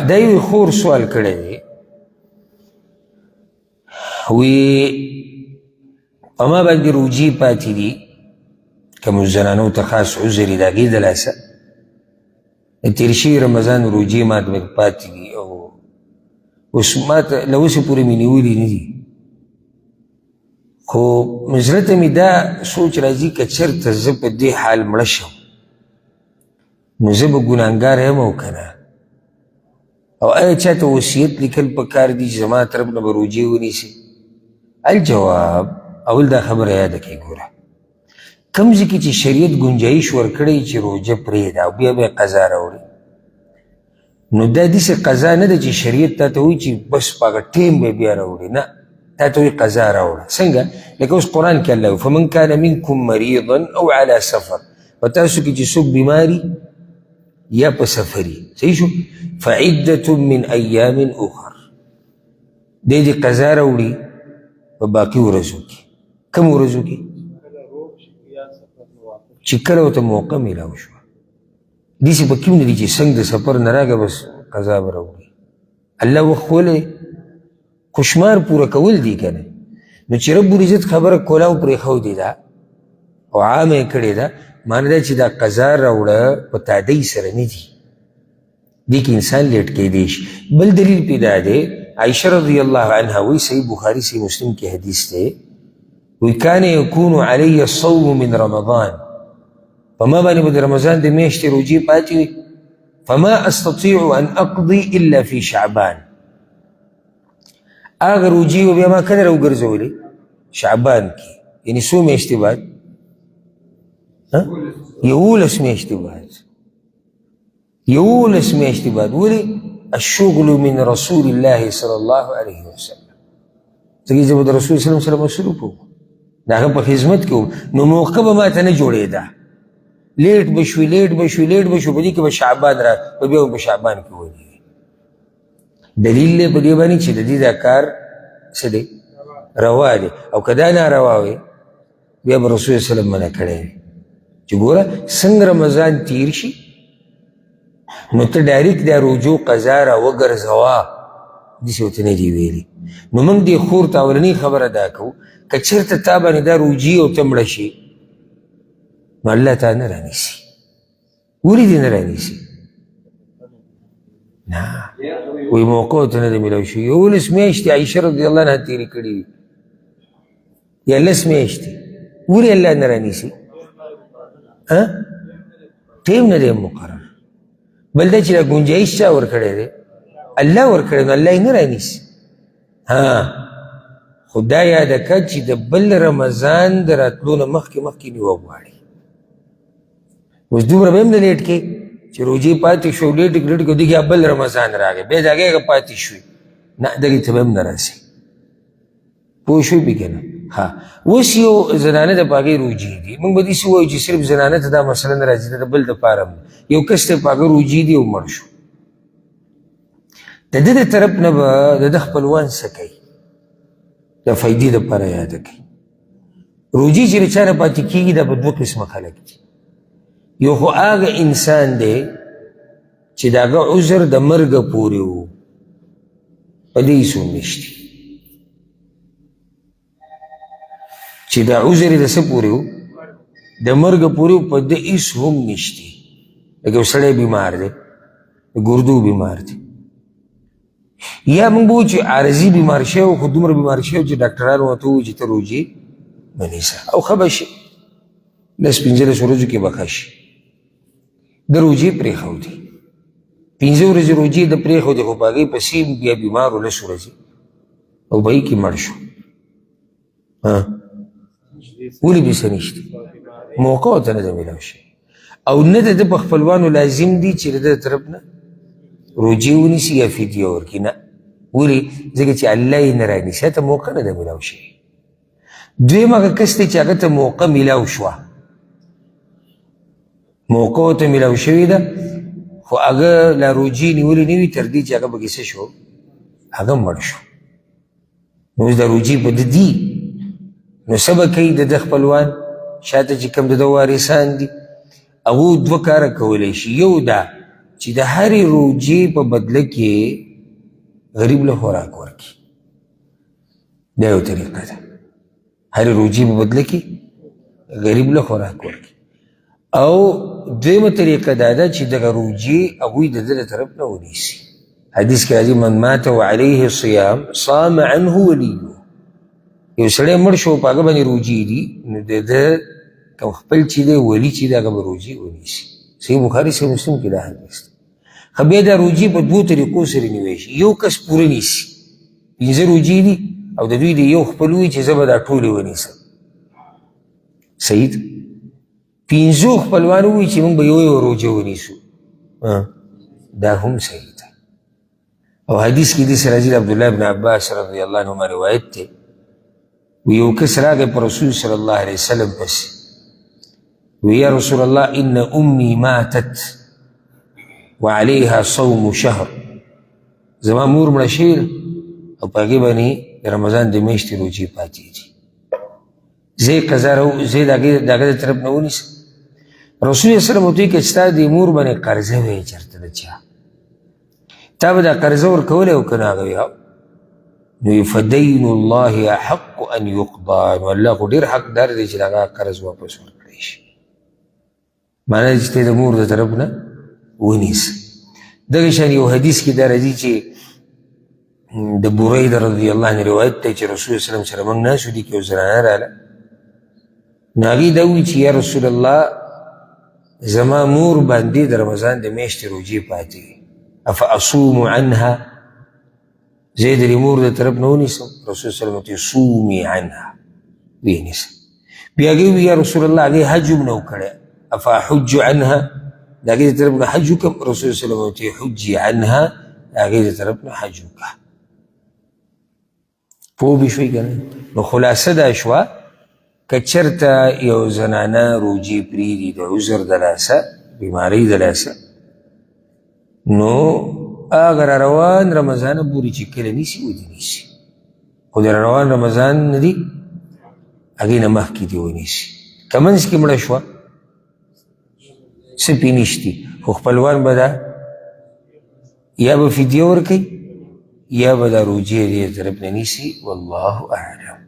دا یو خور سوال کړی دی وی په ما باندې روجي پاتې دي کومو زنانو ته خاص عذر د هغې د لاسه تېر شوي رمضان روجي ماته پاتې دي او اوس ماته له اوسې پورې مې نیولي نه دي خو زړه ته مې دا سوچ راځي که چېرته زه په دې حال مړه شم نو زه به ګناهګار یم او که نه او آیا چاته وصیت لیکل پکار دي چې زما طرف نه به روجې ونیسي الجواب اول دا خبره یاده کړئ ګوره کوم ځای کې چې شریعت ګنجایش ورکړی چې روجه پرېږده او بیا به یې قضا راوړي نو دا داسې قضا نه ده چې شریعت تا ته وایي چې بس په هغه ټیم به بیا راوړي نه تا ته وایي قضا راوړه څنګه لکه اوس قرآن کې الله وایي فمن کان منکم مریضا او علی سفر په تاسو کې چې څوک بیماري یا په سفري صحیح شو فعدة من ایام اخر دی دې قضا راوړي په باقي ورځو کې کوم ورځو کې چې کله ورته موقع میلاو شوه داسې په کې نه دي چې څنګه د سفر نه راږه بس قضا به راوړي الله وخت ولې خو شمار پوره کول دي که نه نو چې رب العزت خبره کولاو پرېښودې ده او عامه یې کړې ده معنی دا چې دا قضا راوړه په تادۍ سره نه دي دې کې انسان لیټ کیدی شي بل دلیل پې دا دی عائشه رضی الله عنها وی صحیح بخاري صحیح مسلم کې حدیث دی وی کان یکون علی الصوم من رمضان په ما باندې به د رمضان د میاشتې روجې پاتې وي فما استطیع ان اقضي الا فی شعبان هغه روجې به بیا ما کله راوګرځولې شعبان کې یعنې څو میاشتې بعد 11 میاشتې بعد 11 میاشتې بعد ولې الشغل من رسول الله صلی الله علیه وسلم ځکه زه به د رسول صلی الله سره مصروف وم د هغه په خدمت کې وم نو موقع به ماته نه جوړېده لیټ به شوي په دې کې به شعبان به بیا په شعبان کې ولېږي دلیل دی په دې باندې چې د دې دا کار څه دی روا دی او که دا ناروا وي بیا به رسول وسلم منع کړی وي چې ګوره څنګه رمضان تیر شي نو ته ډایرکټ دا روجو قضا راوګرځوه داسې ورته نه دي ویلي نو موږ دې خور ته اولنۍ خبره دا کوو که چېرته تا باندې دا روجي او ته مړه شي نو الله تا نه رانیسي ولې دې نه رانیسي نه وایي موقع ورته نه ده میلاو شوي 11 میاشتې عایشه رضی الله عنها تېرې کړي وي یا 10 میاشتې ولې الله نه رانیسي ټیم نه دی مقرر بل دا چې دا ګنجایش چا ورکړی دی الله ورکړی نو الله یې نه رانیسي خو دا یاده کړه چې د بل رمضان د راتلو نه مخکې نیوه غواړي اوس دومره به هم نه لیټ کې چې روجې پاتې شو لیټ کې دغې بل رمضان راغی بیا د هغې پاتې شوي نه دغې ته به هم نه راسي پوه شوي پې که نه اوس یو زنانه د په هغې روجې دي موږ به داسې ووایو چې صرف زنانه ته دا مسله نه راځي د بل دپاره هم یو کس ته په هغه روجې دي او مړ شو د ده د طرف نه به د ده خپلوان څه کوي د فایدې دپاره یاده کوي روجې چې د چا نه پاتې کېږي دا به 2 قسمه خلک دي یو خو هغه انسان دی چې د هغه عذر د مرګه پورې و په دې څو میاشتې چې دا عذر یې د څه پورې و د مرګه پورې و په ده هېڅ هم نشتي لکه یو سړی بیمار دی د ګردو بیمار دی یا موږ به وایو چې عارضي بیمار شوی خو دومره بیمار شوی چې ډاکټرانو ورته ووایي چې ته روجې مه نیسه او ښه به شي 10-15 ورځو کې به ښه شي د روجې پرېښودې 15 ورځې روجې د پرېښودې خو په هغې پسې بیا بیمار و 10 ورځې او په هغې کې مړ شو ولې بې څه نشته موقع ورته نه ده میلاو شوی او نه د ده په خپلوانو لازم دي چې د ده طرف نه روجې ونیسي یا فدیه ورکړي نه ولې ځکه چې الله یې نه رانیسي هلته موقع نه ده میلاو شوی دویم هغه کس دی چې هغه ته موقع میلاو شوه موقع ورته میلاو شوې ده خو هغه لا روجې نیولې نه وي تر دې چې هغه پکې څه شو هغه مړ شو نو اوس دا روجې په ده دي نو څه به کوي د ده خپلوان شاته چې کوم د ده وارثان دي هغو 2 کاره کولی شي یو دا چې د هرې روجې په بدله کې غریب له خوراک ورکړي. دا یو طریقه ده، هرې روجې په بدله کې غریب له خوراک ورکړي. او دویمه طریقه دا ده چې دغه روجې هغوی د ده له طرف نه ونیسي. حدیث کې راځي من مات وعلیه الصیام صام عنه ولیه. یو سړی مړ شو په هغه باندې روجې دي، نو د ده کوم خپل چې دی ولي چې دی هغه به روجې ونیسي. صحیح بخاري صحیح مسلم کې دا حدیث دی. خو بیا دا روجې په دوو طریقو سره نیوی شي. یو کس پوره نیسي، 5 روجې دي او د دوی د یو خپل وي چې زه به دا ټولې ونیسم. صحیح ده، 5 خپلوان ووایي چې موږ به یو روجه ونیسو، دا هم صحیح ده. او حدیث کې داسې راځي د عبدالله بن عباس رضی الله عنهما روایت دی، و یو کس راغی په رسول صلی الله علیه وسلم پسې، و یا رسول الله ان امی ماتت وعلیها صوم شهر. زما مور مړه شوې ده او په هغې باندې د رمضان د میاشتې روجې پاتې دي، زه یې قضا زه د هغه د طرف نه ونیسم. رسول الله صلی الله علیه وسلم ورته وایي که ستا د مور باندې قرضه وی چېرته د چا، تا به دا قرضه ورکولی او که نه هغه وي، نو فدین الله احق ان یقضا، نو الله خو ډېر حقدار دی چې د هغه قرض واپس ورکړی شي. معنی چې ته د مور د طرف نه ونیسه. دغه شان یو حدیث کې دا راځي چې د برید رضی الله عنه روایت دی چې رسول الله صلی الله علیه وسلم سره موږ ناست وو، دې کې یو زنانه راغله، نو هغې دا ووایي چې یا رسول الله زما مور باندې د رمضان د میاشتې روجې پاتې وي، افاصوم عنها، زه د دې مور د طرف نه ونیسم؟ رسول صلی الله علیه وسلم صومي عنها، ویې نیسه. بیا هغې ووایي یا رسول الله هغې حج هم نه و کړی، افاحج عنها، د هغې د طرف نه حج وکړم؟ رسول صلی الله علیه وسلم حجي عنها، د هغې د طرف نه حج وکړه. پوه به شوئ که نه؟ نو خلاصه دا شوه که چېرته یو زنانه روجې پرېږدي د عذر د لاسه، بیمارۍ د لاسه، نو هغه را روان رمضان پورې چې کله نیسي ودې نیسي، خو د را روان رمضان نه دي هغې نه مخکې دې ونیسي. که منځ کې مړه شوه څه پې نشتي، خو خپلوان به دا یا به فدیه ورکوي یا به دا روجې دې طرف نه نیسي. والله اعلم.